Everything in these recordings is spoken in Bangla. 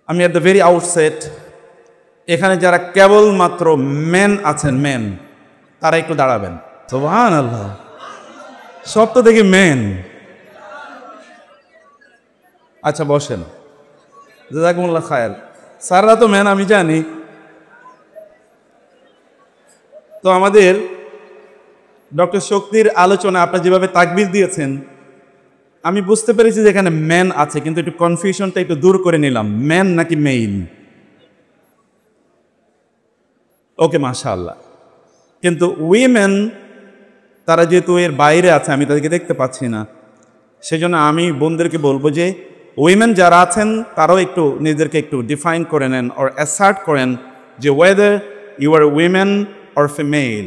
আমি এট দ্য ভেরি আউটসেট এখানে যারা কেবলমাত্র মেন আছেন, মেন, তারা একটু দাঁড়াবেন। সুবহানাল্লাহ, সব তো দেখি মেন। আচ্ছা বসেন, জাযাকুমুল্লাহ খায়ের। স্যাররা তো মেন, আমি জানি। তো আমাদের ডক্টর শক্তির আলোচনা আপনারা যেভাবে তাকবীর দিয়েছেন, আমি বুঝতে পেরেছি যে এখানে ম্যান আছে, কিন্তু একটু কনফিউশনটা একটু দূর করে নিলাম, ম্যান নাকি মেইন। ওকে, মাশাআল্লাহ। কিন্তু উইমেন তারা যেহেতু এর বাইরে আছে, আমি তাদেরকে দেখতে পাচ্ছি না, সেজন্য আমি বোনদেরকে বলবো যে উইমেন যারা আছেন তারাও একটু নিজেদেরকে একটু ডিফাইন করে নেন, অর অ্যাসার্ট করেন যে whether you are women or female.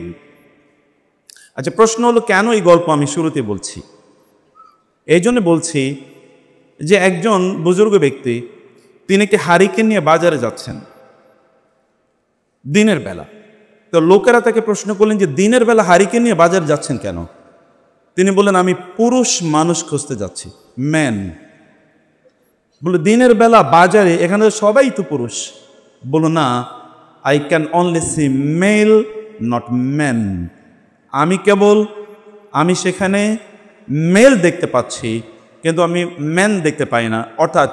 আচ্ছা, প্রশ্ন হলো কেন এই গল্প আমি শুরুতে বলছি? এই জন্য বলছি যে একজন বুজুর্গ ব্যক্তি, তিনি একটি হারিকেন নিয়ে বাজারে যাচ্ছেন দিনের বেলা। তো লোকেরা তাকে প্রশ্ন করলেন যে দিনের বেলা হারিকেন নিয়ে বাজারে যাচ্ছেন কেন? তিনি বললেন, আমি পুরুষ মানুষ খুঁজতে যাচ্ছি, ম্যান। বলে, দিনের বেলা বাজারে, এখানে সবাই তো পুরুষ। বলো না, I can only see male not man. আমি সেখানে মেল দেখতে পাচ্ছি, কিন্তু আমি ম্যান দেখতে পাই না। অর্থাৎ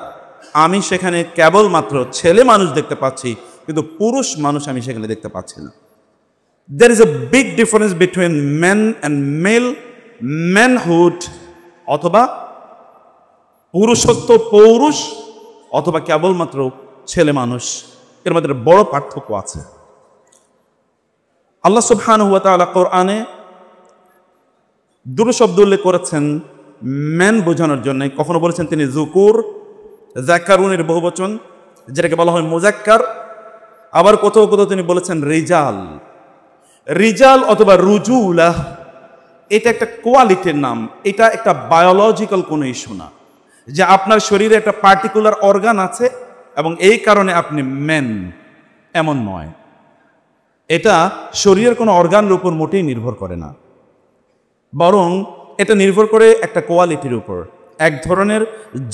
আমি সেখানে কেবলমাত্র ছেলে মানুষ দেখতে পাচ্ছি, কিন্তু পুরুষ মানুষ আমি সেখানে দেখতে পাচ্ছি না। There is a big difference between men and male. Manhood অথবা পুরুষত্ব, পৌরুষ, অথবা কেবলমাত্র ছেলে মানুষ, এর মধ্যে বড় পার্থক্য আছে। আল্লাহ সুবহানাহু ওয়া তাআলা কোরআনে দুটো শব্দ উল্লেখ করেছেন ম্যান বোঝানোর জন্য। কখনো বলেছেন তিনি যুকুর, যাকারুনের বহুবচন, যেটাকে বলা হয় মুযাক্কার। আবার কোথাও কোথাও তিনি বলেছেন রিজাল। রিজাল অথবা রুজুলাহ, এটা একটা কোয়ালিটির নাম, এটা একটা বায়োলজিক্যাল কোনো ইস্যু না যে আপনার শরীরে একটা পার্টিকুলার অর্গান আছে এবং এই কারণে আপনি ম্যান, এমন নয়। এটা শরীরের কোনো অর্গানের উপর মোটেই নির্ভর করে না, বরং এটা নির্ভর করে একটা কোয়ালিটির উপর। এক ধরনের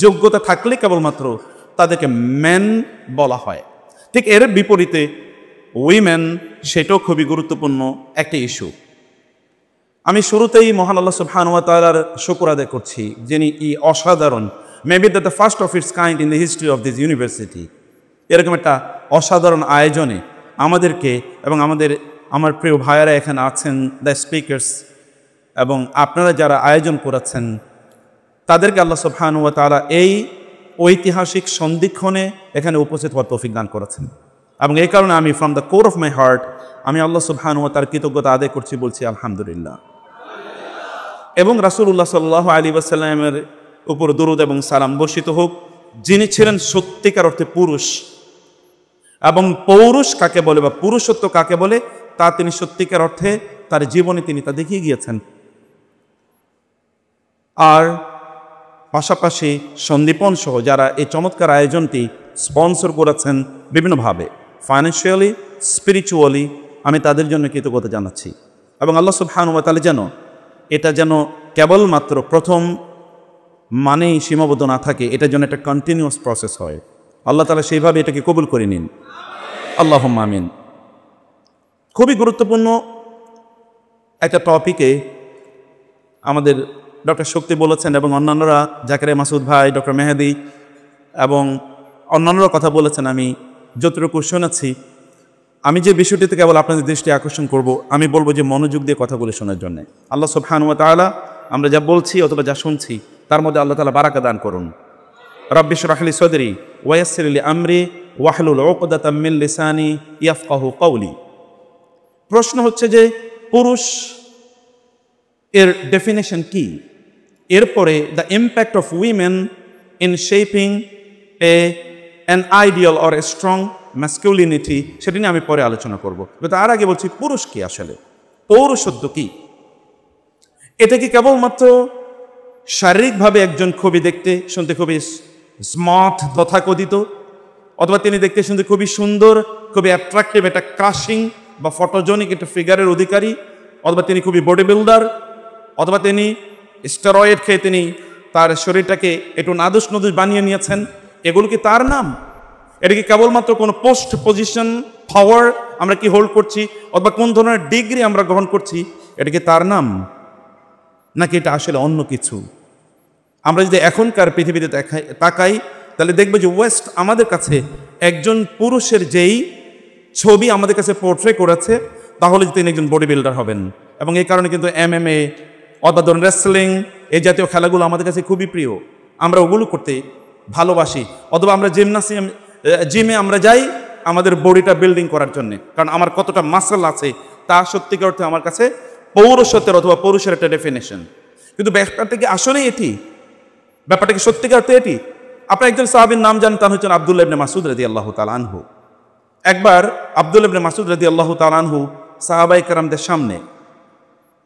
যোগ্যতা থাকলে কেবলমাত্র তাদেরকে ম্যান বলা হয়। ঠিক এর বিপরীতে উইমেন, সেটাও খুবই গুরুত্বপূর্ণ একটা ইস্যু। আমি শুরুতেই মহান আল্লাহ সুবহানাহু ওয়া তাআলার শুকর আদায় করছি, যিনি এই অসাধারণ, maybe the first of its kind in the history of this university, এরকম একটা অসাধারণ আয়োজনে আমাদেরকে এবং আমার প্রিয় ভাইয়েরা এখানে আছেন, দ্য স্পিকার্স, এবং আপনারা যারা আয়োজন করেছেন, তাদেরকে আল্লাহ সুবহানাহু ওয়া তাআলা এই ঐতিহাসিক সন্ধিক্ষণে এখানে উপস্থিত হওয়ার তৌফিক দান করেছেন। এবং এই কারণে আমি from the core of my heart আমি আল্লাহ সুবহানাহু ওয়া তাআলার কৃতজ্ঞতা আদায় করছি, বলছি আলহামদুলিল্লাহ। এবং রাসূলুল্লাহ সাল্লাল্লাহু আলাইহি ওয়াসাল্লামের উপর দরুদ এবং সালাম বর্ষিত হোক, যিনি ছিলেন সত্যিকার অর্থে পুরুষ। এবং পৌরুষ কাকে বলে বা পুরুষত্ব কাকে বলে তা তিনি সত্যিকার অর্থে তার জীবনে তিনি তা দেখিয়ে গিয়েছেন। আর পাশাপাশি সন্দীপন সহ যারা এই চমৎকার আয়োজনটি স্পন্সর করেছেন বিভিন্নভাবে, ফাইন্যান্সিয়ালি, স্পিরিচুয়ালি, আমি তাদের জন্য কৃতজ্ঞতা জানাচ্ছি। এবং আল্লাহ সুবহানাহু ওয়া তাআলা এটা যেন কেবলমাত্র প্রথম মানেই সীমাবদ্ধ না থাকে, এটার জন্য একটা কন্টিনিউয়াস প্রসেস হয়। আল্লাহ তাআলা সেইভাবে এটাকে কবুল করে নিন, আল্লাহুম্মা আমিন। খুবই গুরুত্বপূর্ণ একটা টপিকে আমাদের ডক্টর শক্তি বলেছেন এবং অন্যান্যরা, জাকারিয়া মাসুদ ভাই, ডক্টর মেহেদি এবং অন্যান্যরা কথা বলেছেন। আমি যতটুকু শুনেছি, আমি যে বিষয়টিতে কেবল আপনাদের দৃষ্টি আকর্ষণ করব, আমি বলবো যে মনোযোগ দিয়ে কথাগুলো শোনার জন্য। আল্লাহ সুবহানাহু ওয়া তাআলা আমরা যা বলছি অথবা যা শুনছি তার মধ্যে আল্লাহ তাআলা বারাকা দান করুন। রাব্বি ইশরাহ লি সাদরি ওয়া ইয়াসসির লি আমরি ওয়াহলুল উকদাতাম মিন লিসানি ইয়াফকাহু কওলি। প্রশ্ন হচ্ছে যে পুরুষ এর ডেফিনেশন কি, এরপরে the impact of women in shaping an ideal or a strong masculinity, সেটি নিয়ে আমি পরে আলোচনা করব। তার আগে বলছি পুরুষ কি আসলে, পৌরুষত্ব কি। এটা কি কেবলমাত্র শারীরিকভাবে একজন খুবই দেখতে শুনতে খুবই স্মার্ট তথাকথিত, অথবা তিনি দেখতে শুনতে খুবই সুন্দর, খুবই অ্যাট্রাকটিভ, একটা ক্রাশিং বা ফটোজেনিক একটা ফিগারের অধিকারী, অথবা তিনি খুবই বডি বিল্ডার, অথবা তিনি স্টেরয়েড খেয়ে তিনি তার শরীরটাকে একটু নাদুস নদুস বানিয়ে নিয়েছেন, এগুলো কি তার নাম? এটা কি কেবলমাত্র কোনো পোস্ট পজিশন পাওয়ার আমরা কি হোল্ড করছি, অথবা কোন ধরনের ডিগ্রি আমরা গ্রহণ করছি, এটা কি তার নাম, নাকি এটা আসলে অন্য কিছু? আমরা যদি এখনকার পৃথিবীতে তাকাই, তাহলে দেখবো যে ওয়েস্ট আমাদের কাছে একজন পুরুষের যেই ছবি আমাদের কাছে পোর্ট্রে করেছে, তাহলে তিনি একজন বডি বিল্ডার হবেন। এবং এই কারণে কিন্তু MMA অথবা ধরুন রেসলিং, এই জাতীয় খেলাগুলো আমাদের কাছে খুবই প্রিয়, আমরা ওগুলো করতে ভালোবাসি। অথবা আমরা জিমে আমরা যাই আমাদের বডিটা বিল্ডিং করার জন্য, কারণ আমার কতটা মাসল আছে তা সত্যিকার অর্থে আমার কাছে পৌরুষত্বের অথবা পুরুষের একটা ডেফিনেশন। কিন্তু ব্যাপারটা কি আসলে এটি? ব্যাপারটা কি সত্যিকার অর্থে এটি? আপনার একজন সাহাবীর নাম জানেন, তার হচ্ছেন আব্দুল্লাহ ইবনে মাসউদ রাদিয়াল্লাহু তাআলা আনহু। একবার আব্দুল্লাহ ইবনে মাসউদ রাদিয়াল্লাহু তাআলা আনহু সাহাবায়ে কেরামদের সামনে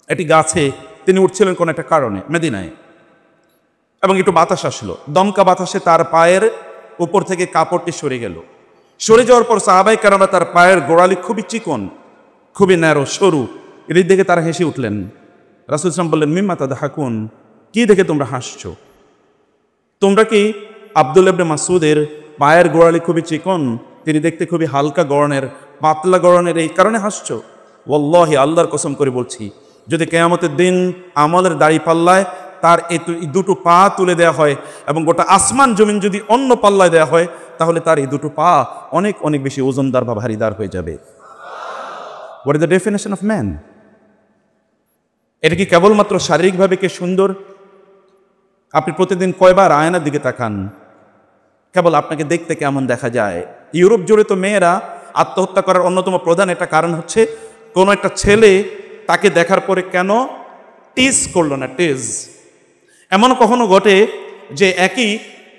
একটি গাছে তিনি উঠছিলেন কোন একটা কারণে মদিনায়, এবং একটু বাতাস আসলো, দমকা বাতাসে তার পায়ের উপর থেকে কাপড়টি সরে গেল। সরে যাওয়ার পর সাহাবায়ে কেরামরা তার পায়ের গোড়ালি খুবই চিকন, খুবই ন্যারো, সরু, এর দিকে তারা হেসে উঠলেন। রাসূল সাল্লাল্লাহু আলাইহি ওয়াসাল্লাম বললেন, মিম্মা তাদহাকুন, কি দেখে তোমরা হাসছো? তোমরা কি আব্দুল্লাহ ইবনে মাসউদের পায়ের গোড়ালি খুবই চিকন, তিনি দেখতে খুবই হালকা গড়নের, পাতলা গড়নের, এই কারণে হাসছো? ওয়াল্লাহি, আল্লাহর কসম করে বলছি, যদি কিয়ামতের দিন আমলের দাড়ি পাল্লায় তার এই দুটো পা তুলে দেওয়া হয় এবং গোটা আসমান জমিন যদি অন্য পাল্লায় দেওয়া হয়, তাহলে তার এই দুটো পা অনেক অনেক বেশি ওজনদার বা ভারীদার হয়ে যাবে। What is the definition of man? এটা কি কেবলমাত্র শারীরিকভাবে কে সুন্দর? আপনি প্রতিদিন কয়বার আয়নার দিকে তাকান, কেবল আপনাকে দেখতে কেমন দেখা যায়? ইউরোপ জুড়ে তো মেয়েরা আত্মহত্যা করার অন্যতম প্রধান একটা কারণ হচ্ছে কোনো একটা ছেলে তাকে দেখার পরে কেন টিজ করলো না, টিজ। এমন কখনো ঘটে যে একই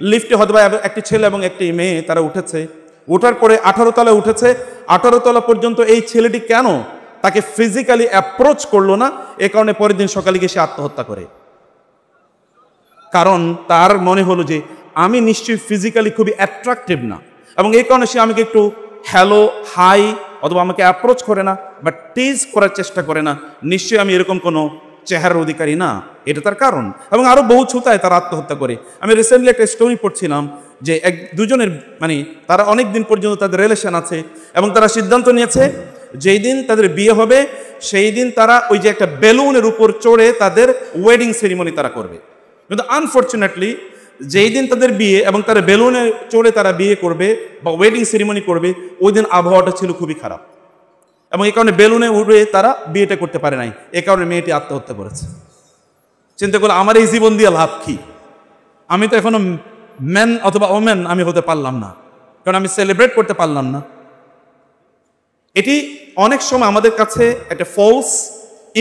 লিফটে হয়তো বা একটি ছেলে এবং একটি মেয়ে তারা উঠেছে, ওঠার পরে 18 তলায় উঠেছে, 18 তলা পর্যন্ত এই ছেলেটি কেন তাকে ফিজিক্যালি অ্যাপ্রোচ করলো না, এ কারণে পরের দিন সকালে গিয়ে সে আত্মহত্যা করে। কারণ তার মনে হলো যে আমি নিশ্চয়ই ফিজিক্যালি খুবই অ্যাট্রাকটিভ না, এবং এই কারণে সে আমাকে একটু হ্যালো, হাই অথবা আমাকে অ্যাপ্রোচ করে না বা টিজ করার চেষ্টা করে না, নিশ্চয়ই আমি এরকম কোনো চেহারার অধিকারী না, এটা তার কারণ। এবং আরও বহু ছুতায় তারা আত্মহত্যা করে। আমি রিসেন্টলি একটা স্টোরি পড়ছিলাম যে দুজনের তারা অনেক দিন পর্যন্ত তাদের রিলেশন আছে এবং তারা সিদ্ধান্ত নিয়েছে যেই দিন তাদের বিয়ে হবে সেই দিন তারা ওই যে একটা বেলুনের উপর চড়ে তাদের ওয়েডিং সেরিমনি তারা করবে। কিন্তু আনফর্চুনেটলি যেই দিন তাদের বিয়ে এবং তারা বেলুনে চড়ে তারা বিয়ে করবে বা ওয়েডিং সেরিমনি করবে, ওই দিন আবহাওয়াটা ছিল খুবই খারাপ, এবং এই কারণে বেলুনে উঠে তারা বিয়েটা করতে পারে নাই। এ কারণে মেয়েটি আত্মহত্যা করেছে। চিন্তা করলো আমার এই জীবন দিয়ে লাভ কি? আমি তো এখনো ম্যান অথবা ওমেন আমি হতে পারলাম না, কারণ আমি সেলিব্রেট করতে পারলাম না। এটি অনেক সময় আমাদের কাছে একটা ফলস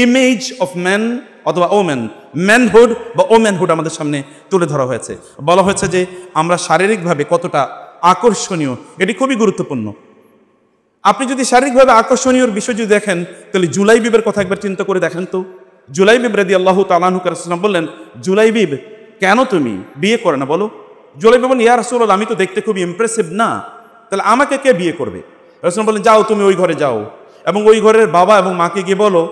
ইমেজ অফ ম্যান অথবা ওমেন, ম্যানহুড বা ওমেনহুড আমাদের সামনে তুলে ধরা হয়েছে। বলা হয়েছে যে আমরা শারীরিকভাবে কতটা আকর্ষণীয়, এটি খুবই গুরুত্বপূর্ণ। আপনি যদি শারীরিকভাবে আকর্ষণীয় বিষয় যদি দেখেন, তাহলে জুলাইবিবের কথা একবার চিন্তা করে দেখেন তো। জুলাইবিব রাদিয়াল্লাহু তাআলা আনহু রাসূলুল্লাহ বললেন, জুলাইবিব কেন তুমি বিয়ে করে না বলো? জুলাইবিব বলেন, ইয়া রাসূলুল্লাহ আমি তো দেখতে খুব ইমপ্রেসিভ না, তাহলে আমাকে কে বিয়ে করবে? রাসূলুল্লাহ বলেন, যাও তুমি ওই ঘরে যাও এবং ওই ঘরের বাবা এবং মাকে গিয়ে বলো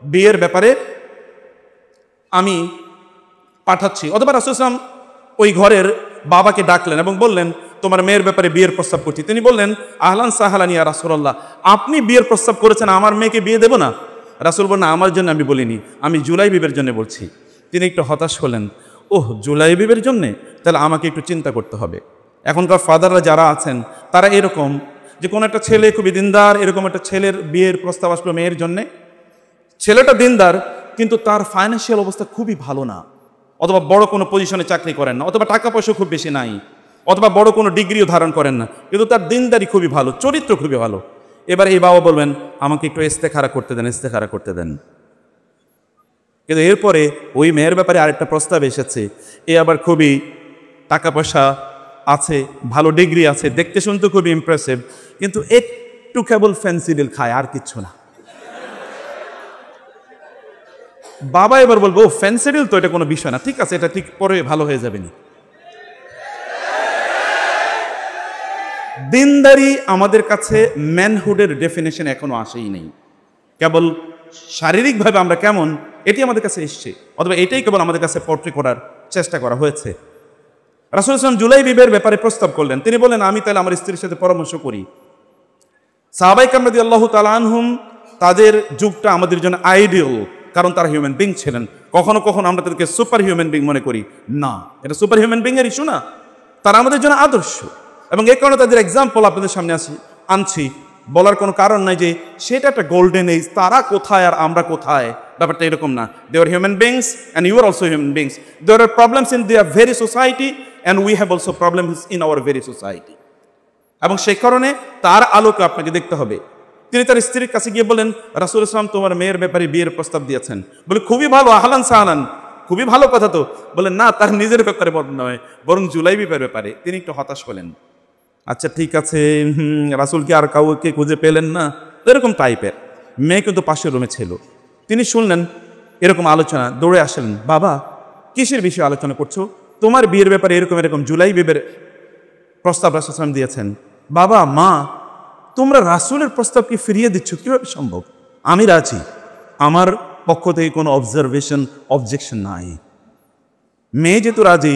বিয়ের ব্যাপারে আমি পাঠাচ্ছি। অথবা রাসূলুল্লাহ ওই ঘরের বাবাকে ডাকলেন এবং বললেন তোমার মেয়ের ব্যাপারে বিয়ের প্রস্তাব করছি। তিনি বললেন, আহলান সাহলান ইয়া রাসূলুল্লাহ, আপনি বিয়ের প্রস্তাব করেছেন, আমার মেয়েকে বিয়ে দেব না? রাসূল বলেন, আমার জন্য আমি বলিনি, আমি জুলাইবিবের জন্য বলছি। তিনি একটু হতাশ হলেন, ওহ জুলাইবিবের জন্যে, তাহলে আমাকে একটু চিন্তা করতে হবে। এখনকার ফাদাররা যারা আছেন তারা এরকম যে কোনো একটা ছেলে খুবই দিনদার, এরকম একটা ছেলের বিয়ের প্রস্তাব আসলো মেয়ের জন্যে, ছেলেটা দিনদার কিন্তু তার ফাইন্যান্সিয়াল অবস্থা খুবই ভালো না, অথবা বড় কোনো পজিশনে চাকরি করেন না, অথবা টাকা পয়সা খুব বেশি নাই, অথবা বড় কোনো ডিগ্রিও ধারণ করেন না, কিন্তু তার দিনদারি খুবই ভালো, চরিত্র খুবই ভালো। এবার এই বাবা বলবেন আমাকে একটু ইস্তেখারা করতে দেন, ইস্তেখারা করতে দেন। কিন্তু এরপরে ওই মেয়ের ব্যাপারে আরেকটা প্রস্তাব এসেছে, এ আবার খুবই টাকা পয়সা আছে, ভালো ডিগ্রি আছে, দেখতে শুনতে খুবই ইমপ্রেসিভ, কিন্তু একটু কেবল ফ্যান্সিডিল খায়, আর কিচ্ছু না। বাবা এবার বলবো ও ফ্যান্সিডিল তো এটা কোনো বিষয় না, ঠিক আছে এটা ঠিক পরে ভালো হয়ে যাবে নি। দিনদারি আমাদের কাছে ম্যানহুডের ডেফিনেশন এখনো আসেই নেই, কেবল শারীরিকভাবে আমরা কেমন এটি আমাদের কাছে এসছে, অথবা এটাই কেবল আমাদের কাছে পোর্ট্রে করার চেষ্টা করা হয়েছে। রাসূল সাল্লাল্লাহু জুলাই বিবের ব্যাপারে প্রস্তাব করলেন। তিনি বললেন, আমি তাহলে আমার স্ত্রীর সাথে পরামর্শ করি। সাহাবায়ে কেরাম রাদিয়াল্লাহু তাআলা আনহুম, তাদের যুগটা আমাদের জন্য আইডিয়াল, কারণ তারা হিউম্যান বিং ছিলেন। কখনো কখনো আমরা তাদেরকে সুপার হিউম্যান বিং মনে করি, না, এটা সুপার হিউম্যান বিং এর ইস্যু না, তারা আমাদের জন্য আদর্শ। এবং এই কারণে তাদের এক্সাম্পল আপনাদের সামনে আনছি, বলার কোনো কারণ নাই যে সেটা একটা গোল্ডেন এজ, তারা কোথায় আর আমরা কোথায়, ব্যাপারটা এরকম না। They are human beings and you are also human beings. There are problems in their very society and we have also problems in our very society. এবং সেই কারণে তার আলোকে আপনাকে দেখতে হবে। তিনি তার স্ত্রীর কাছে গিয়ে বলেন, রাসূল ইসলাম তোমার মেয়ের ব্যাপারে বিয়ের প্রস্তাব দিয়েছেন। বলে, খুবই ভালো, আহলান সাহলান, খুবই ভালো কথা তো। বলেন, না, তার নিজের ব্যাপারে নয়, বরং জুলাই বিবের ব্যাপারে। তিনি একটু হতাশ হলেন। আচ্ছা ঠিক আছে, রাসূল কি আর কাউকে খুঁজে পেলেন না? এরকম টাইপের মেয়ে কিন্তু পাশের রুমে ছিল। তিনি শুনলেন এরকম আলোচনা, দৌড়ে আসলেন, বাবা কিসের বিষয়ে আলোচনা করছো? তোমার বিয়ের ব্যাপারে এরকম এরকম জুলাই বিবের প্রস্তাব রাসূল সাল্লাল্লাহু আলাইহি ওয়াসাল্লাম দিয়েছেন। বাবা, মা, তোমরা রাসূলের প্রস্তাবকে ফিরিয়ে দিচ্ছ, কিভাবে সম্ভব? আমি রাজি, আমার পক্ষ থেকে কোনো অবজেকশন নাই। মেয়ে যেহেতু রাজি,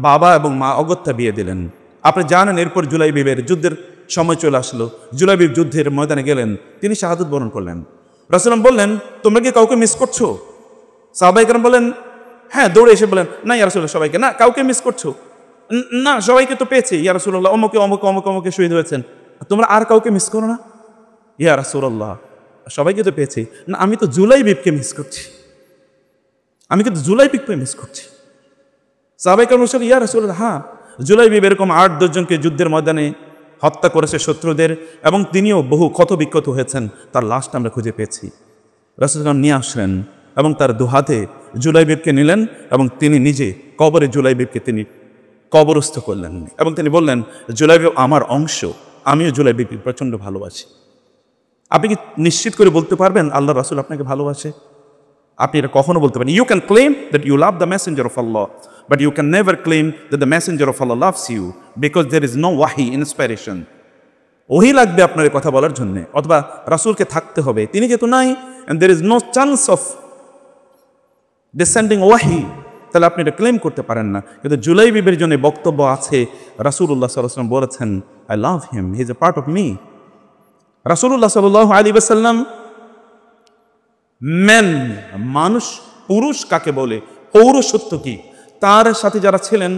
বাবা এবং মা অগত্যা বিয়ে দিলেন। আপনি জানেন এরপর জুলাই বিবের যুদ্ধের সময় চলে আসলো। জুলাই বিব যুদ্ধের ময়দানে গেলেন, তিনি শাহাদাত বরণ করলেন। রাসূল বললেন, তোমরা কি কাউকে মিস করছো? সাহাবায়ে কেরাম বলেন, হ্যাঁ, দৌড়ে এসে বলেন, না ইয়া রাসূলুল্লাহ, সবাইকে না, কাউকে মিস করছো? না, সবাইকে তো পেয়েছি ইয়া রাসূলুল্লাহ, অমুকে অমুক অমুক অমুকে শহীদ হয়েছেন, তোমরা আর কাউকে মিস করো না? ইয়া রাসূলুল্লাহ, সবাইকে তো পেয়েছি। না, আমি তো জুলাই বিবকে মিস করছি, আমি কিন্তু জুলাই বিবকে মিস করছি। সাহাবায়ে কেরাম বললেন, ইয়া রাসূলুল্লাহ, হ্যাঁ, জুলাই বিব এরকম 8-10 জনকে যুদ্ধের ময়দানে হত্যা করেছে শত্রুদের, এবং তিনিও বহু ক্ষত বিক্ষত হয়েছেন, তার লাশটা আমরা খুঁজে পেয়েছি। রাসূল নিয়ে আসলেন এবং তার দুহাতে জুলাই বিবকে নিলেন এবং তিনি নিজে কবরে জুলাই বিবকে তিনি কবরস্থ করলেন। এবং তিনি বললেন, জুলাই বিব আমার অংশ, আমিও জুলাই বিবকে প্রচণ্ড ভালোবাসি। আপনি কি নিশ্চিত করে বলতে পারবেন আল্লাহ রাসূল আপনাকে ভালোবাসে? আপনি এটা কখনো বলতে পারেন। You can claim that you love the messenger of Allah, but you can never claim that the messenger of Allah loves you, because there is no wahi inspiration. ওহি লাগবে আপনার কথা বলার জন্য, অথবা রাসূলকে থাকতে হবে, তিনি যেহেতু নাই, and there is no chance of descending wahi, তাহলে আপনি এটা ক্লেম করতে পারেন না। কিন্তু জুলাই বিবের জন্য বক্তব্য আছে, রাসূলুল্লাহ সাল্লাল্লাহু আলাইহি ওয়াসাল্লাম বলেছেন, I love him, he is a part of me. রাসূলুল্লাহ সাল্লাল্লাহু আলাইহি ওয়াসাল্লাম মেন, মানুষ, পুরুষ কাকে বলে, পৌরুষত্ব কি, তার সাথে যারা ছিলেন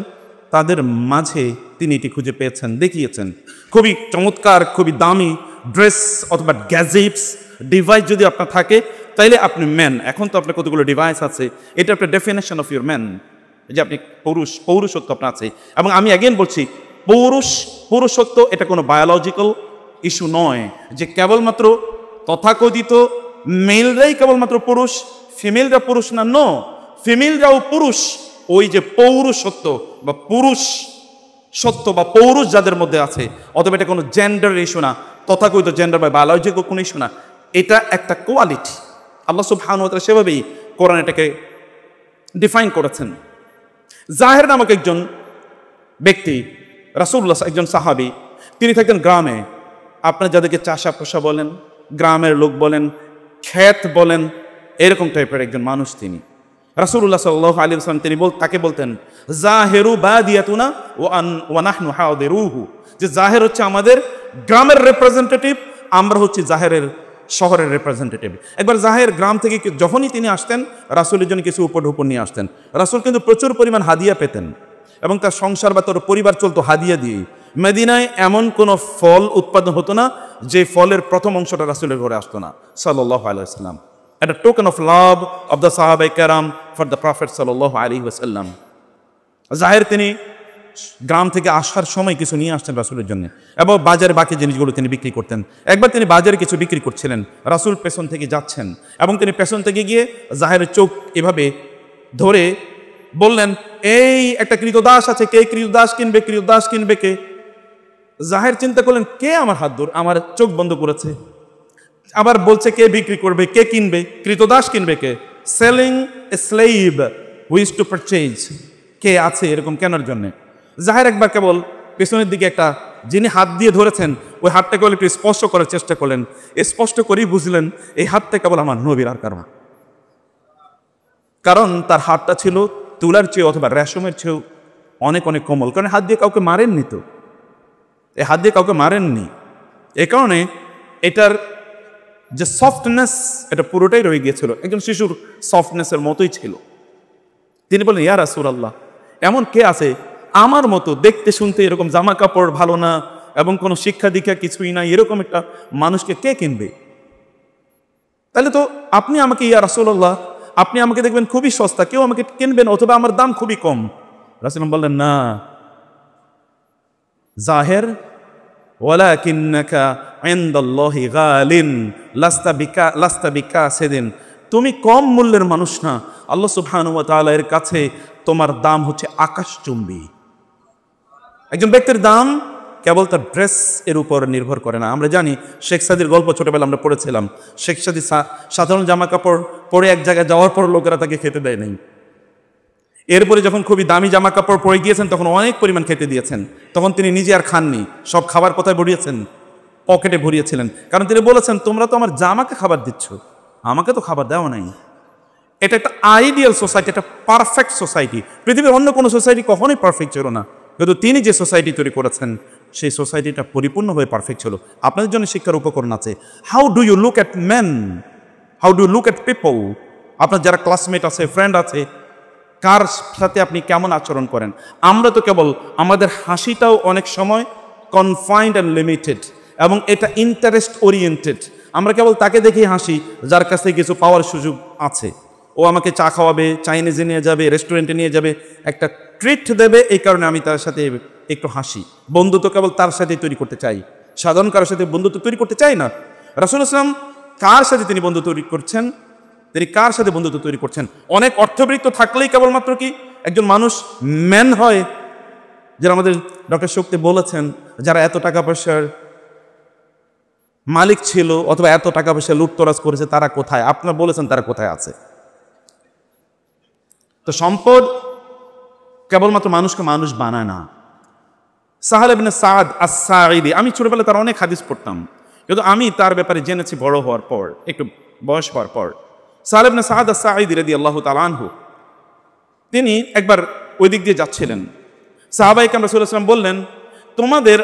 তাদের মাঝে তিনি এটি খুঁজে পেয়েছেন, দেখিয়েছেন। খুবই চমৎকার, খুবই দামি ড্রেস অথবা গ্যাজেটস ডিভাইস যদি আপনার থাকে, তাইলে আপনি ম্যান। এখন তো আপনার কতগুলো ডিভাইস আছে, এটা আপনার ডেফিনেশন অফ ইউর ম্যান, যে আপনি পৌরুষত্ব আপনার আছে। এবং আমি অ্যাগেন বলছি, পুরুষত্ব এটা কোনো বায়োলজিক্যাল ইস্যু নয়, যে কেবলমাত্র তথাকথিত মেলরাই কেবলমাত্র পুরুষ, ফিমেলরা পুরুষ না। নো, ফিমেলরাও পুরুষ। ওই যে পৌরুষত্ব বা পুরুষ সত্য বা পৌরুষ যাদের মধ্যে আছে, অথবা এটা কোনো জেন্ডার ইস্যু না, তথাকথিত জেন্ডার বা বায়োলজিক্যাল কোনো ইস্যু না, এটা একটা কোয়ালিটি। আল্লাহ সুবহানাহু ওয়া তাআলা সেভাবেই কোরআন এটাকে ডিফাইন করেছেন। জাহের নামক একজন ব্যক্তি, রাসূলুল্লাহ একজন সাহাবী, তিনি থাকতেন গ্রামে। আপনার যাদেরকে চাষা পোষা বলেন, গ্রামের লোক বলেন, ক্ষেত বলেন, এরকম টাইপের একজন মানুষ তিনি। রাসূলুল্লাহ সাল্লাল্লাহু আলাইহি ওয়াসাল্লাম তিনি তাকে বলতেন, জাহেরু বাদিয়াতুনা ওয়া নাহনু হাদিরুহু, যে জাহের হচ্ছে আমাদের গ্রামের রিপ্রেজেন্টেটিভ, আমরা হচ্ছি জাহেরের শহরের রিপ্রেজেন্টেটিভ। একবার জাহের গ্রাম থেকে যখনই তিনি আসতেন, রাসূলের জন্য কিছু উপঢৌকন নিয়ে আসতেন। রাসূল কিন্তু প্রচুর পরিমাণ হাদিয়া পেতেন এবং তার সংসার বা তার পরিবার চলতো হাদিয়া দিয়ে। মদিনায় এমন কোনো ফল উৎপাদন হতো না যে ফলের প্রথম অংশটা রাসূলের ঘরে আসতো না সাল্লাল্লাহু আলাইহি ওয়াসাল্লাম। A token of love of the Sahaba Karam for the Prophet sallallahu alaihi wasallam. জাহের তিনি গ্রাম থেকে আসার সময় কিছু নিয়ে আসতেন রাসূলের জন্য, এবং বাজারে বাকি জিনিসগুলো তিনি বিক্রি করতেন। একবার তিনি বাজারে কিছু বিক্রি করছিলেন, রাসূল পেছন থেকে যাচ্ছেন এবং তিনি পেছন থেকে গিয়ে জাহেরের চোখ এভাবে ধরে বললেন, এই একটা ক্রীতদাস আছে, কে ক্রীতদাস কিনবে, ক্রীতদাস কিনবে কে? জাহের চিন্তা করলেন, কে আমার হাত ধরে আমার চোখ বন্ধ করেছে, আবার বলছে কে বিক্রি করবে, কে কিনবে, ক্রীতদাস কিনবে কে? Selling a slave who is to purchase, কে আছে এরকম কেনার জন্য? জাহের একবার কেবল পেছনের দিকে একটা যিনি হাত দিয়ে ধরেছেন ওই হাতটা কেবল একটু স্পষ্ট করার চেষ্টা করলেন, স্পষ্ট করেই বুঝলেন এই হাতটা কেবল আমার নবীর আর কারণ। কারণ তার হাতটা ছিল তুলার চেয়ে অথবা রেশমের চেয়েও অনেক অনেক কোমল, কারণ হাত দিয়ে কাউকে মারেননি তো, এই হাত দিয়ে কাউকে মারেননি, এ কারণে এটার যে সফটনেস এটা পুরোটাই রয়ে গিয়েছিল, একজন শিশুর সফটনেসের মতোই ছিল। তিনি বললেন, ইয়া রাসূলুল্লাহ, এমন কে আছে আমার মতো দেখতে শুনতে এরকম জামা কাপড় ভালো না এবং কোনো শিক্ষা দীক্ষা কিছুই না, এরকম একটা মানুষকে কে কিনবে? তাহলে তো আপনি আমাকে, ইয়া রাসূলুল্লাহ, আপনি আমাকে দেখবেন খুবই সস্তা, কেউ আমাকে কিনবেন, অথবা আমার দাম খুবই কম। রাসূল বললেন, না, জাহের ওয়ালাকিন্নাকা ইনদাল্লাহি গালিন লাস্তা বিকাসিদিন, তুমি কম মূল্যের মানুষ না, আল্লাহ সুবহানাহু ওয়া তাআলা এর কাছে তোমার দাম হচ্ছে আকাশচুম্বী। একজন ব্যক্তির দাম কেবল তার ড্রেস এর উপর নির্ভর করে না। আমরা জানি শেখ সাদির গল্প ছোটবেলা আমরা পড়েছিলাম। শেখ সাদি সাধারণ জামা কাপড় পরে এক জায়গায় যাওয়ার পর লোকেরা তাকে খেতে দেয় নাই। এরপরে যখন খুবই দামি জামা কাপড় পরে গিয়েছেন তখন অনেক পরিমাণ খেতে দিয়েছেন, তখন তিনি নিজে আর খাননি, সব খাবার কোথায় ভরিয়েছেন? পকেটে ভরিয়েছিলেন। কারণ তিনি বলেছেন, তোমরা তো আমার জামাকে খাবার দিচ্ছ, আমাকে তো খাবার দেওয়া নাই। এটা একটা আইডিয়াল সোসাইটি, একটা পারফেক্ট সোসাইটি। পৃথিবীর অন্য কোনো সোসাইটি কখনোই পারফেক্ট ছিল না, কিন্তু তিনি যে সোসাইটি তৈরি করেছেন সেই সোসাইটিটা পরিপূর্ণভাবে পারফেক্ট ছিল। আপনাদের জন্য শিক্ষার উপকরণ আছে। How do you look at men, how do you look at people. আপনার যারা ক্লাসমেট আছে, ফ্রেন্ড আছে, কার সাথে আপনি কেমন আচরণ করেন। আমরা তো কেবল আমাদের হাসিটাও অনেক সময় কনফাইন্ড অ্যান্ড লিমিটেড, এবং এটা ইন্টারেস্ট ওরিয়েন্টেড। আমরা কেবল তাকে দেখেই হাসি যার কাছে কিছু পাওয়ার সুযোগ আছে। ও আমাকে চা খাওয়াবে, চাইনিজে নিয়ে যাবে, রেস্টুরেন্টে নিয়ে যাবে, একটা ট্রিট দেবে, এই কারণে আমি তার সাথে একটু হাসি। বন্ধুত্ব কেবল তার সাথে তৈরি করতে চাই, সাধারণ কারোর সাথে বন্ধুত্ব তৈরি করতে চাই না। রাসূলুল্লাহ সাল্লাল্লাহু আলাইহি ওয়াসাল্লাম কার সাথে তিনি বন্ধুত্ব তৈরি করছেন? তিনি কার সাথে বন্ধুত্ব তৈরি করছেন? অনেক অর্থবৃত্ত থাকলেই কেবলমাত্র কি একজন মানুষ ম্যান হয়? যারা আমাদের ডক্টর শক্তি বলেছেন, যারা এত টাকা পয়সার মালিক ছিল অথবা এত টাকা পয়সা লুটতরাজ করেছে, তারা কোথায়? আপনারা বলেছেন তারা কোথায় আছে? তো সম্পদ কেবলমাত্র মানুষকে মানুষ বানায় না। সাহাল ইবনে সাদ আস-সাঈদী, আমি ছোটবেলায় তার অনেক হাদিস পড়তাম, কিন্তু আমি তার ব্যাপারে জেনেছি বড় হওয়ার পর, একটু বয়স হওয়ার পর। সাহাল ইবনে সাদ আস-সাঈদী রাদিয়াল্লাহু তাআলা আনহু, তিনি একবার ওই দিক দিয়ে যাচ্ছিলেন। সাহাবায়ে কেরাম রাসূলুল্লাহ সাল্লাল্লাহু আলাইহি ওয়াসাল্লাম বললেন, তোমাদের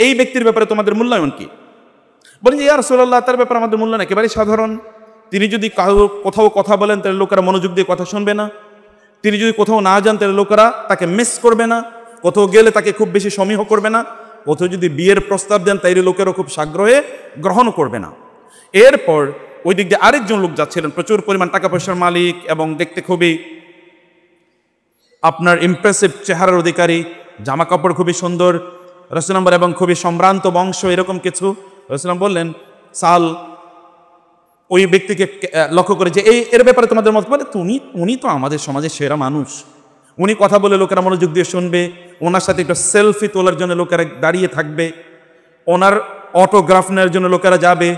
এই ব্যক্তির ব্যাপারে তোমাদের মূল্যায়ন কি? বলেন যে, ইয়া রাসূলুল্লাহ, তার ব্যাপারে আমাদের মূল্যায়ন একেবারেই সাধারণ। তিনি যদি কোথাও কথা বলেন তাহলে লোকেরা মনোযোগ দিয়ে কথা শুনবে না, তিনি যদি কোথাও না যান তাহলে লোকেরা তাকে মিস করবে না, কোথাও গেলে তাকে খুব বেশি সমীহ করবে না, কোথাও যদি বিয়ের প্রস্তাব দেন তাইলে লোকেরা খুব সাগ্রহে গ্রহণ করবে না। এরপর ওই দিক দিয়ে আরেকজন লোক যাচ্ছিলেন, প্রচুর পরিমাণ টাকা পয়সার মালিক এবং দেখতে খুবই আপনার ইমপ্রেসিভ চেহারার অধিকারী, জামা কাপড় খুবই সুন্দর, রাসূলুল্লাহ এবং খুবই সম্ভ্রান্ত বংশ, এরকম কিছু। রাসূলুল্লাহ বললেন, সাল ওই ব্যক্তিকে লক্ষ্য করে যে এর ব্যাপারে তোমাদের মত বলে, উনি তো আমাদের সমাজের সেরা মানুষ, উনি কথা বলে লোকেরা মনোযোগ দিয়ে শুনবে, ওনার সাথে একটা সেলফি তোলার জন্য লোকেরা দাঁড়িয়ে থাকবে, ওনার অটোগ্রাফ নেওয়ার জন্য লোকেরা যাবে,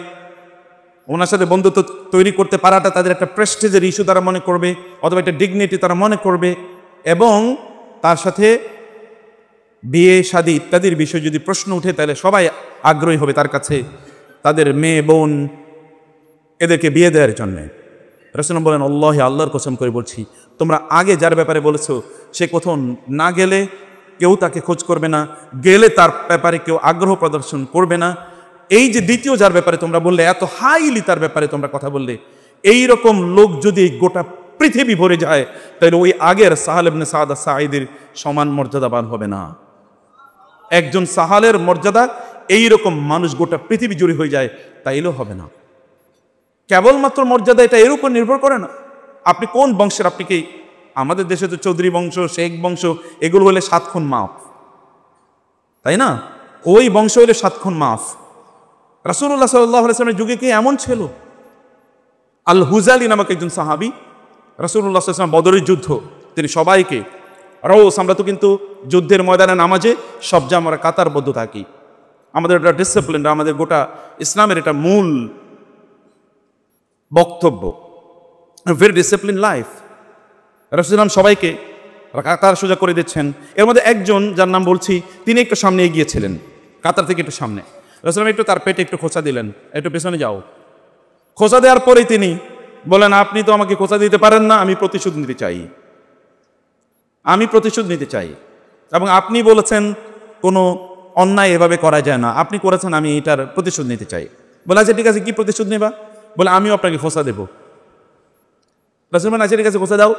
ওনার সাথে বন্ধুত্ব তৈরি করতে পারাটা তাদের একটা প্রেস্টিজের ইস্যু তারা মনে করবে, অথবা একটা ডিগনিটি তারা মনে করবে, এবং তার সাথে বিয়ে শাদী ইত্যাদির বিষয়ে যদি প্রশ্ন উঠে তাহলে সবাই আগ্রহী হবে তার কাছে, তাদের মেয়ে বোন এদেরকে বিয়ে দেওয়ার জন্যে। রাসূলুল্লাহ বলেন, আল্লাহর কসম করে বলছি, তোমরা আগে যার ব্যাপারে বলেছো সে কোথাও না গেলে কেউ তাকে খোঁজ করবে না, গেলে তার ব্যাপারে কেউ আগ্রহ প্রদর্শন করবে না। এই যে দ্বিতীয় যার ব্যাপারে তোমরা বললে, এত হাইলি তার ব্যাপারে তোমরা কথা বললে, এই রকম লোক যদি গোটা পৃথিবী ভরে যায় তাহলে ওই আগের সাহাল ইবনে সাদ আস-সাঈদীর সমান মর্যাদাবান হবে না। একজন সাহালের মর্যাদা এইরকম মানুষ গোটা পৃথিবী জুড়ে হয়ে যায় তাইলেও হবে না। কেবলমাত্র মর্যাদা এটা এর উপর নির্ভর করে না আপনি কোন বংশের। আপনি কি, আমাদের দেশে তো চৌধুরী বংশ, শেখ বংশ, এগুলো হলে 7 খুন মাফ, তাই না? ওই বংশ হলে 7 খুন মাফ। রাসূলুল্লাহ সাল্লাল্লাহু আলাইহি ওয়াসাল্লামের যুগে কি এমন ছিল? আল হুজালি নামক একজন সাহাবী, রাসূলুল্লাহ সাল্লাল্লাহু আলাইহি ওয়াসাল্লাম বদরের যুদ্ধ, তিনি সবাইকে রোজ, আমরা তো কিন্তু যুদ্ধের ময়দানে নামাজে সব যে আমরা কাতারবদ্ধ থাকি, আমাদের এটা ডিসিপ্লিন, আমাদের গোটা ইসলামের এটা মূল বক্তব্য, ভেরি ডিসিপ্লিন লাইফ। রাসূলুল্লাহ সবাইকে কাতার সোজা করে দিচ্ছেন। এর মধ্যে একজন যার নাম বলছি, তিনি একটু সামনে এগিয়েছিলেন, কাতার থেকে একটু সামনে। রাসূলুল্লাহ একটু তার পেটে একটু খোঁচা দিলেন, একটু পেছনে যাও। খোঁচা দেওয়ার পরেই তিনি বলেন, আপনি তো আমাকে খোঁচা দিতে পারেন না, আমি প্রতিশোধ নিতে চাই, আমি প্রতিশোধ নিতে চাই। এবং আপনি বলেছেন কোনো অন্যায় এভাবে করা যায় না, আপনি করেছেন, আমি এটার প্রতিশোধ নিতে চাই। বলে আচ্ছা ঠিক আছে, কি প্রতিশোধ নেবা? বলে আমিও আপনাকে খোঁচা দেবো। রাসূল বলেন আচ্ছা ঠিক আছে, খোঁচা দাও।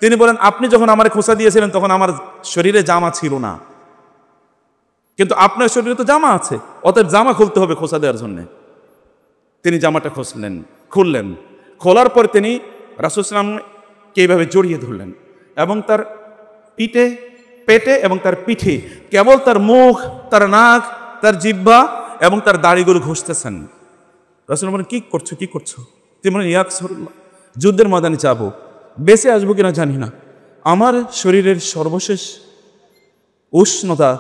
তিনি বলেন আপনি যখন আমার খোঁচা দিয়েছিলেন তখন আমার শরীরে জামা ছিল না, কিন্তু আপনার শরীরে তো জামা আছে, অতএব জামা খুলতে হবে খোঁচা দেওয়ার জন্য। তিনি জামাটা খুললেন। খোলার পর তিনি রাসূল সাল্লাল্লাহু আলাইহি ওয়াসাল্লামকে এইভাবে জড়িয়ে ধরলেন এবং তার পেটে এবং তার পিঠে কেবল তার মুখ, তার নাক, তার জিহ্বা এবং তার দাড়িগুলো ঘষতেছেন। রাসূল বলেন কি করছো? তিনি বলেন ইয়া রাসূলুল্লাহ, যুদ্ধের ময়দানে যাবো, বেঁচে আসবো কিনা জানি না, আমার শরীরের সর্বশেষ উষ্ণতা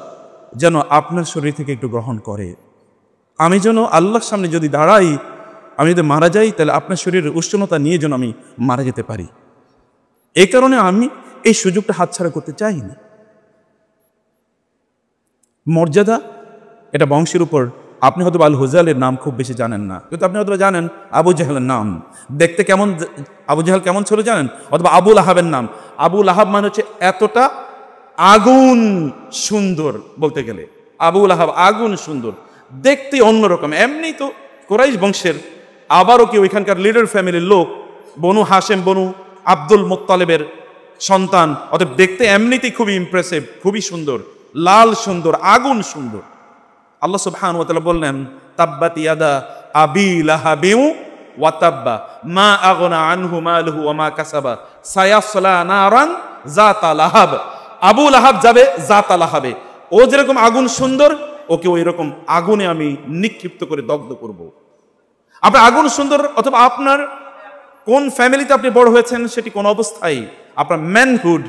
যেন আপনার শরীর থেকে একটু গ্রহণ করে। আমি যেন আল্লাহর সামনে যদি দাঁড়াই, আমি যদি মারা যাই, তাহলে আপনার শরীরের উষ্ণতা নিয়ে যেন আমি মারা যেতে পারি। এই কারণে আমি এই সুযোগটা হাতছাড়া করতে চাইনি। মর্যাদা এটা বংশের উপর। আপনি হয়তো আল হুজালের নাম খুব বেশি জানেন না, কিন্তু আপনি হয়তো জানেন আবু জাহেলের নাম। দেখতে কেমন, আবু জাহেল কেমন ছিল জানেন? অথবা আবুল আহাবের নাম। আবুল আহাব মানে হচ্ছে এতটা আগুন সুন্দর, বলতে গেলে আবুল আহাব আগুন সুন্দর, দেখতে অন্যরকম। এমনি তো কুরাইশ বংশের, আবারও কি ওইখানকার লিডার ফ্যামিলির লোক, বনু হাশেম, বনু আব্দুল মুত্তালিবের সন্তান, অতএব দেখতে এমনিতেই খুবই ইমপ্রেসিভ, খুবই সুন্দর, লাল সুন্দর, আগুন সুন্দর। আল্লাহ সুবহানাহু ওয়া তাআলা বললেন তাব্বাত ইয়াদা আবি লাহাবিউ ওয়া তাব্বা মা আগনা আনহু মালুহু ওয়া মা কাসাবা সায়াসলা নারান যাতা লাহাব। আবু লাহাব যাবে যাতা লাহাবে। ও যেরকম আগুন সুন্দর, ওকে ওই রকম আগুনে আমি নিক্ষিপ্ত করে দগ্ধ করব। আপনার আগুন সুন্দর, অথবা আপনার কোন ফ্যামিলিতে আপনি বড় হয়েছেন সেটি কোন অবস্থায় আপনার ম্যানহুড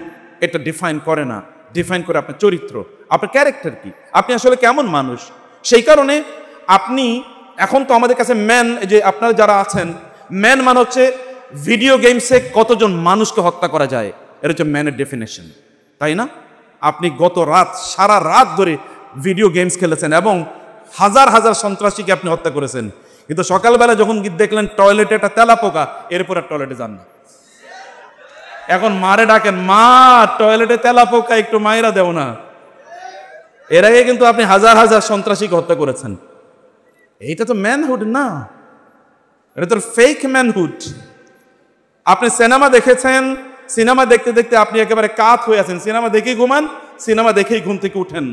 এটা ডিফাইন করে না। ডিফাইন করে আপনার চরিত্র, আপনার ক্যারেক্টার কি, আপনি আসলে কেমন মানুষ। সেই কারণে আপনি এখন তো আমাদের কাছে ম্যান, যে আপনারা যারা আছেন, ম্যান মানে হচ্ছে ভিডিও গেমসে কতজন মানুষকে হত্যা করা যায়, এটা হচ্ছে ম্যানের ডেফিনেশন, তাই না? আপনি সারা রাত ধরে ভিডিও গেমস খেলেছেন এবং হাজার হাজার সন্ত্রাসীকে আপনি হত্যা করেছেন, কিন্তু সকালবেলা যখন দেখলেন টয়লেটে একটা তেলাপোকা, এরপর আর টয়লেটে যান না। এখন মারে ডাকেন, মা টয়লেটে তেলাপোকা, একটু মায়েরা দেও না। এর আগে কিন্তু আপনি হাজার হাজার সন্ত্রাসীকে হত্যা করেছেন। এইটা তো ম্যানহুড না, এটা তো ফেক ম্যানহুড। আপনি সিনেমা দেখেছেন, সিনেমা দেখতে দেখতে আপনি একেবারে কাত হয়ে আছেন, সিনেমা দেখেই ঘুমান, সিনেমা দেখেই ঘুম থেকে উঠেন।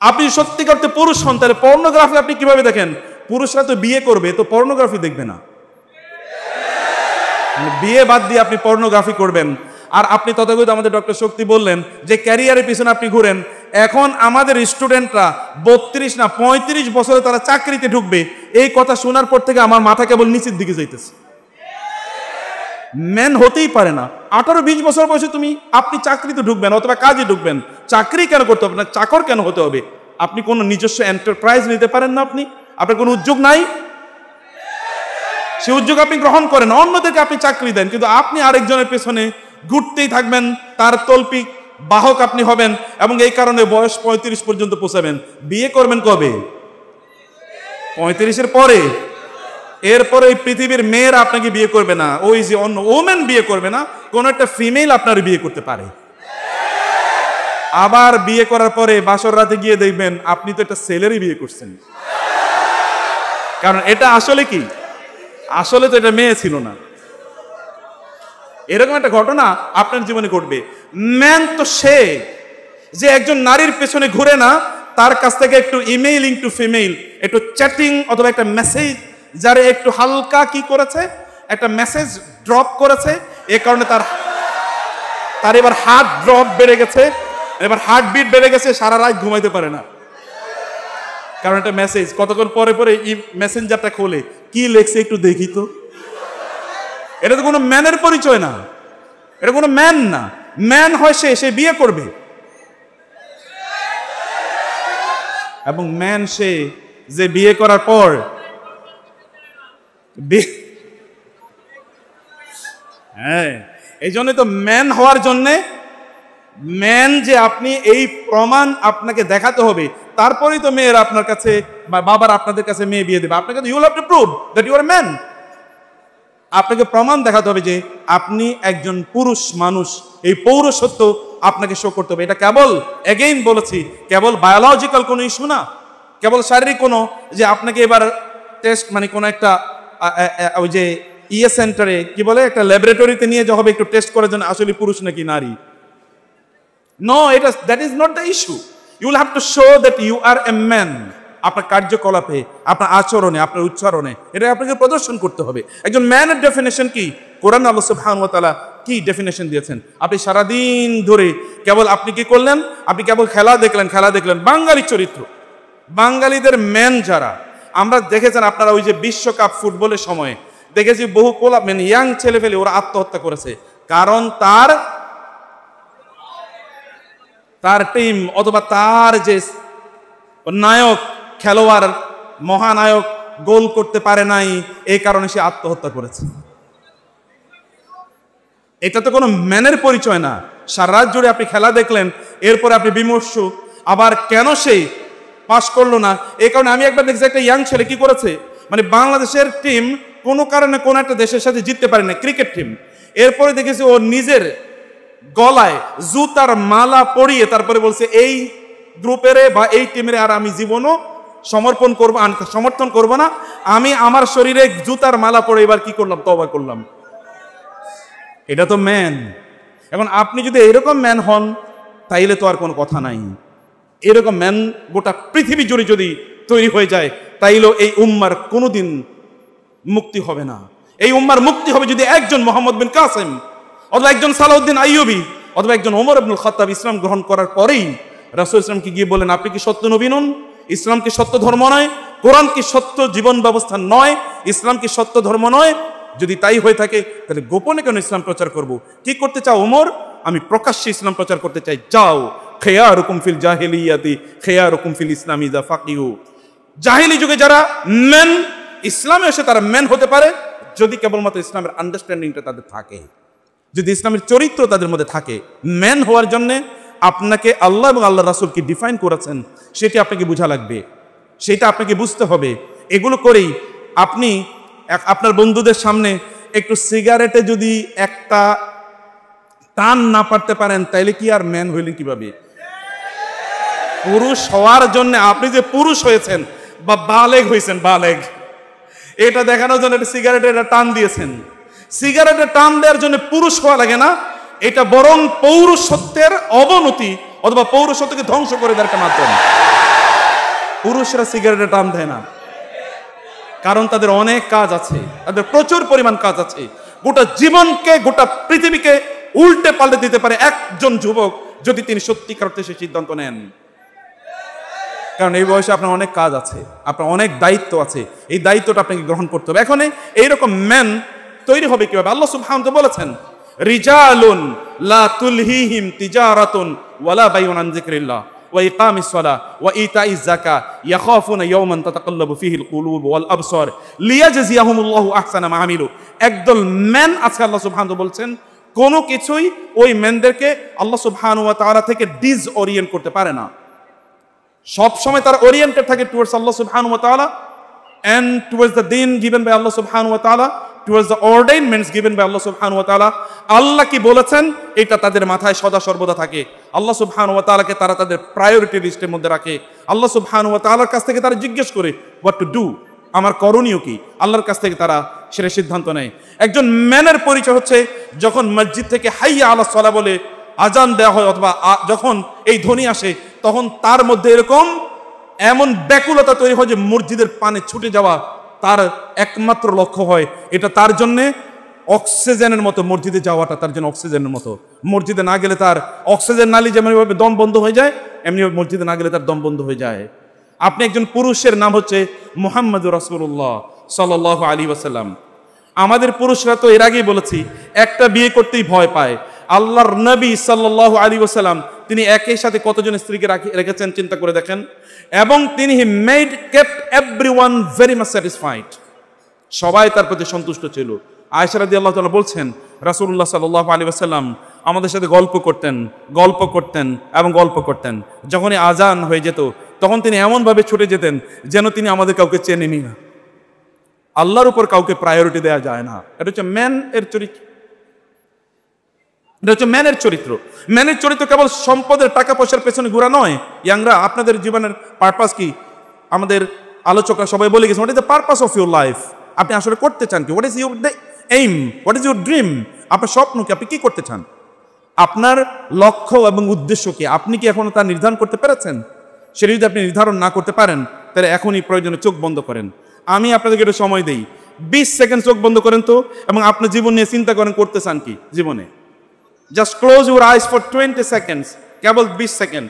আপনি সত্যিকার পুরুষ হন, তাহলে পর্নোগ্রাফি আপনি কিভাবে দেখেন? পুরুষরা তো বিয়ে করবে, তো পর্নোগ্রাফি দেখবে না। বিয়ে বাদ দিয়ে আপনি পর্নোগ্রাফি করবেন। আর আপনি তথাকথিত আমাদের ডক্টর শক্তি বললেন যে ক্যারিয়ারের পিছনে আপনি ঘুরেন। এখন আমাদের স্টুডেন্টরা 32 না 35 বছরে তারা চাকরিতে ঢুকবে, এই কথা শোনার পর থেকে আমার মাথা কেবল নিচের দিকে যাইতেছে। ম্যান হতেই পারে না। 18-20 বছর বয়সে আপনি চাকরিতে ঢুকবেন অথবা কাজে ঢুকবেন। চাকরি কেন করতে হবে না? চাকর কেন হতে হবে? আপনি কোনো নিজস্ব এন্টারপ্রাইজ নিতে পারেন না? আপনার কোনো উদ্যোগ নাই? সে উদ্যোগ আপনি গ্রহণ করেন, অন্যদেরকে আপনি চাকরি দেন, কিন্তু আপনি আরেকজনের পেছনে ঘুরতেই থাকবেন, তার তল্পিক বাহক আপনি হবেন এবং এই কারণে বয়স 35 পর্যন্ত পৌঁছাবেন। বিয়ে করবেন কবে? 35-এর পরে। এরপরে এই পৃথিবীর মেয়েরা আপনাকে বিয়ে করবে না, ওই যে অন্য ওমেন বিয়ে করবে না, কোন একটা ফিমেল আপনার বিয়ে করতে পারে। আবার বিয়ে করার পরে বাসর রাতে গিয়ে দেখবেন আপনি তো একটা ছেলেরই বিয়ে করছেন। কারণ এটা আসলে কি, আসলে তো এটা মেয়ে ছিল না। এরকম একটা ঘটনা আপনার জীবনে ঘটবে। ম্যান তো সে যে একজন নারীর পেছনে ঘুরে না, তার কাছ থেকে একটু ইমেইলিং টু ফিমেল, একটু চ্যাটিং অথবা একটা মেসেজ, যারা একটু হালকা কি করেছে, একটা মেসেজ ড্রপ করেছে, এ কারণে তার এবার হার্ট ড্রপ বেড়ে গেছে, এবার হার্টবিট বেড়ে গেছে, সারা রাত ঘুমাইতে পারে না। কারণ একটা মেসেজ, কতক্ষণ পরে পরে এই মেসেঞ্জারটা খোলে, কি লেখছে একটু দেখি তো। এটা তো কোনো ম্যানের পরিচয় না, এটা কোনো ম্যান না। ম্যান হয় সে বিয়ে করবে, এবং ম্যান সে যে বিয়ে করার পর হ্যাঁ, এই জন্য তো ম্যান হওয়ার জন্যে ম্যান যে আপনি, এই প্রমাণ আপনাকে দেখাতে হবে, তারপরেই তো মেয়েরা আপনার কাছে বা বাবার আপনাদের কাছে মেয়ে বিয়ে দেবে। আপনাকে you will have to prove that you are man. আপনাকে প্রমাণ দেখাতে হবে যে আপনি একজন পুরুষ মানুষ। এই পৌরসত্ব আপনাকে শো করতে হবে। এটা কেবল এগেইন বলেছি, কেবল বায়োলজিক্যাল কোনো ইস্যু না, কেবল শারীরিক কোনো যে আপনাকে এবার টেস্ট মানে কোনো একটা ওই যে সেন্টারে কি বলে একটা ল্যাবরেটরিতে নিয়ে যাওয়া হবে একটু টেস্ট করার জন্য আসলে পুরুষ নাকি নারী। নো, এটা that is not the issue. You will have to show that you are a man. আপনার কার্যকলাপে, আপনার আচরণে, আপনার উচ্চারণে এটা আপনাকে প্রদর্শন করতে হবে। একজন ম্যানের ডেফিনেশন কি? কোরআন আল্লাহ সুবহানাহু ওয়া তাআলা কি ডেফিনেশন দিয়েছেন? আপনি সারাদিন ধরে কেবল আপনি কি করলেন? আপনি কেবল খেলা দেখলেন। বাঙালি চরিত্র, বাঙালিদের ম্যান যারা আমরা দেখেছেন আপনারা ওই যে বিশ্বকাপ ফুটবলের সময় দেখেছি বহু কোলা মানে ইয়াং ছেলে ফেলে ওরা আত্মহত্যা করেছে, কারণ তার টিম অথবা তার যে নায়ক খেলোয়াড় মহানায়ক গোল করতে পারে নাই, এই কারণে সে আত্মহত্যা করেছে। এটা তো কোনো ম্যানের পরিচয় না। সারা রাত জুড়ে আপনি খেলা দেখলেন, এরপরে আপনি বিমর্ষ, আবার কেন সে পাস করলো না। এই কারণে আমি একবার দেখছি একটা ইয়াং ছেলে কি করেছে, মানে বাংলাদেশের টিম কোনো কারণে কোন একটা দেশের সাথে জিততে পারে না, ক্রিকেট টিম। এরপরে দেখেছি ও নিজের গলায় জুতার মালা পরিয়ে তারপরে বলছে এই গ্রুপের বা এই টিমের আর আমি জীবনও সমর্থন করব না, আমি আমার শরীরে জুতার মালা পরে এবার কি করলাম, তওবা করলাম। এটা তো ম্যান। এখন আপনি যদি এরকম ম্যান হন তাইলে তো আর কোনো কথা নাই। এরকম ম্যান গোটা পৃথিবী জুড়ে যদি তৈরি হয়ে যায় তাইলেও এই উম্মার কোনোদিন মুক্তি হবে না। এই উম্মার মুক্তি হবে যদি একজন মোহাম্মদ বিন কাসেম অথবা একজন সালাউদ্দিন আইয়ুবী অথবা একজন ওমর ইবনুল খাত্তাব ইসলাম গ্রহণ করার পরেই রাসূল ইসলামকে গিয়ে বলেন, আপনি কি সত্য নবী নন? ইসলাম কি সত্য ধর্ম নয়? কোরআন কি সত্য জীবন ব্যবস্থা নয়? ইসলাম কি সত্য ধর্ম নয়? যদি তাই হয়ে থাকে তাহলে গোপনে কেন ইসলাম প্রচার করব? কি করতে চাও ওমর? আমি প্রকাশ্যে ইসলাম প্রচার করতে চাই। যাও, খিয়ারুকুম ফিল জাহিলিয়াতি খিয়ারুকুম ফিল ইসলামি ইযা ফাকিহু। জাহিলি যুগে যারা মেন, ইসলামে এসে তারা মেন হতে পারে যদি কেবলমাত্র ইসলামের আন্ডারস্ট্যান্ডিংটা তাদের থাকে, যদি ইসলামের চরিত্র তাদের মধ্যে থাকে। মেন হওয়ার জন্যে আপনাকে আল্লাহ এবং আল্লাহ রাসূল কি ডিফাইন করেছেন সেটি আপনাকে বোঝা লাগবে, সেটা আপনাকে বুঝতে হবে। এগুলো করেই আপনি আপনার বন্ধুদের সামনে একটু সিগারেটে যদি একটা টান না পারতে পারেন তাইলে কি আর ম্যান হইলেন কিভাবে? পুরুষ হওয়ার জন্য আপনি যে পুরুষ হয়েছেন বা বালেগ হয়েছেন, বালেগ এটা দেখানোর জন্য সিগারেটের টান দিয়েছেন। সিগারেটের টান দেওয়ার জন্য পুরুষ হওয়া লাগে না, এটা বরং পৌরুষত্বের অবনতি অথবা পৌরুষত্বকে ধ্বংস করে দেওয়ার একটা মাধ্যম। পুরুষরা সিগারেটের টান দেয় না, কারণ তাদের অনেক কাজ আছে, তাদের প্রচুর পরিমাণ কাজ আছে। গোটা জীবনকে, গোটা পৃথিবীকে উল্টে পাল্টে দিতে পারে একজন যুবক যদি তিনি সত্যিকার অর্থে সে সিদ্ধান্ত নেন। কারণ এই বয়সে আপনার অনেক কাজ আছে, আপনার অনেক দায়িত্ব আছে, এই দায়িত্বটা আপনাকে গ্রহণ করতে হবে। এখন এইরকম ম্যান তৈরি হবে কিভাবে? আল্লাহ সুবহানাহু ওয়া তাআলা বলেছেন, রিজালুন লা তুলহিহিম তিজারাতুন ওয়ালা বাইউন আন যিকরিল্লাহ ওয়া ইকামিস সালাহ ওয়া ইতাইজ যাকাত ইয়াখাফুনা ইয়াওমান তাতাকাল্লাবু ফিহিল কুলুব ওয়াল আবসার লিয়াজজিয়াহুমুল্লাহু আহসানা মা আমিলু। একদল ম্যান আছে আল্লাহ সুবহানাহু ওয়া তাআলা বলছেন, কোনো কিছুই ওই ম্যানদেরকে আল্লাহ সুবহানাহু ওয়া তাআলা থেকে ডিসওরিয়েন্ট করতে পারে না। সব সময় তারা ওরিয়েন্টেড থাকে টুয়ার্ডস আল্লাহ সুবহানাহু ওয়া তাআলা and towards the deen given by Allah subhanahu wa ta'ala, towards the ordainments given by Allah subhanahu wa ta'ala। আল্লাহ কি বলেছেন এটা তাদের মাথায় সদা সর্বদা থাকে। আল্লাহ সুবহানাহু ওয়া তাআলাকে তারা তাদের প্রায়োরিটি লিস্টের মধ্যে রাখে। আল্লাহ সুবহানাহু ওয়া তাআলার কাছ থেকে তারা জিজ্ঞেস করে হোয়াট টু ডু, আমার করণীয় কি, আল্লাহর কাছ থেকে তারা সেটা সিদ্ধান্ত নেয়। একজন ম্যানের পরিচয় হচ্ছে যখন মসজিদ থেকে হাইয়া আলাস সালাহ বলে আজান দেওয়া হয় অথবা যখন এই ধ্বনি আসে তখন তার মধ্যে এরকম এমন ব্যাকুলতা তৈরি হয় যে মসজিদের পানে ছুটে যাওয়া তার একমাত্র লক্ষ্য হয়। এটা তার জন্যে অক্সিজেনের মতো, মসজিদে যাওয়াটা তার জন্য অক্সিজেনের মতো। মসজিদে না গেলে তার অক্সিজেন নালি যেমনভাবে দম বন্ধ হয়ে যায়, এমনিভাবে মসজিদে না গেলে তার দম বন্ধ হয়ে যায়। আপনি একজন পুরুষের নাম হচ্ছে মুহাম্মদুর রাসূলুল্লাহ সাল্লাল্লাহু আলাইহি ওয়াসাল্লাম। আমাদের পুরুষরা তো এর আগেই বলেছি একটা বিয়ে করতেই ভয় পায়। আল্লাহর নবী সাল্লাল্লাহু আলাইহি ওয়াসাল্লাম তিনি একই সাথে কতজন স্ত্রীকে রেখেছেন চিন্তা করে দেখেন। এবং তিনি he made kept everyone very much satisfied, সবাই তার প্রতি সন্তুষ্ট ছিল। আয়েশা রাদিয়াল্লাহু তাআলা বলছেন রাসূলুল্লাহ সাল্লাল্লাহু আলাইহি ওয়াসাল্লাম আমাদের সাথে গল্প করতেন। যখনই আজান হয়ে যেত তখন তিনি এমনভাবে ছুটে যেতেন যেন তিনি আমাদের কাউকে চেনেনই না। আল্লাহর উপর কাউকে প্রায়োরিটি দেওয়া যায় না, এটা হচ্ছে ম্যান এর চরিত্র। এটা হচ্ছে ম্যানের চরিত্র। ম্যানের চরিত্র কেবল সম্পদের টাকা পয়সার পেছনে ঘোরা নয়। ইয়াংরা, আপনাদের জীবনের পারপাস কি? আমাদের আলোচকরা সবাই বলে গেছে, what is the purpose of your life? আপনি আসলে করতে চান কি? What is your aim? What is your dream? আপনার স্বপ্ন কি? আপনি কি করতে চান? আপনার লক্ষ্য এবং উদ্দেশ্য কি? আপনি কি এখনো তা নির্ধারণ করতে পেরেছেন? সেটা যদি আপনি নির্ধারণ না করতে পারেন, তাহলে এখনই প্রয়োজনে চোখ বন্ধ করেন। আমি আপনাদেরকে একটু সময় দিই, 20 সেকেন্ড চোখ বন্ধ করেন তো, এবং আপনার জীবন নিয়ে চিন্তা করেন করতে চান কি জীবনে। Just close your eyes for 20 seconds, cable 20 second.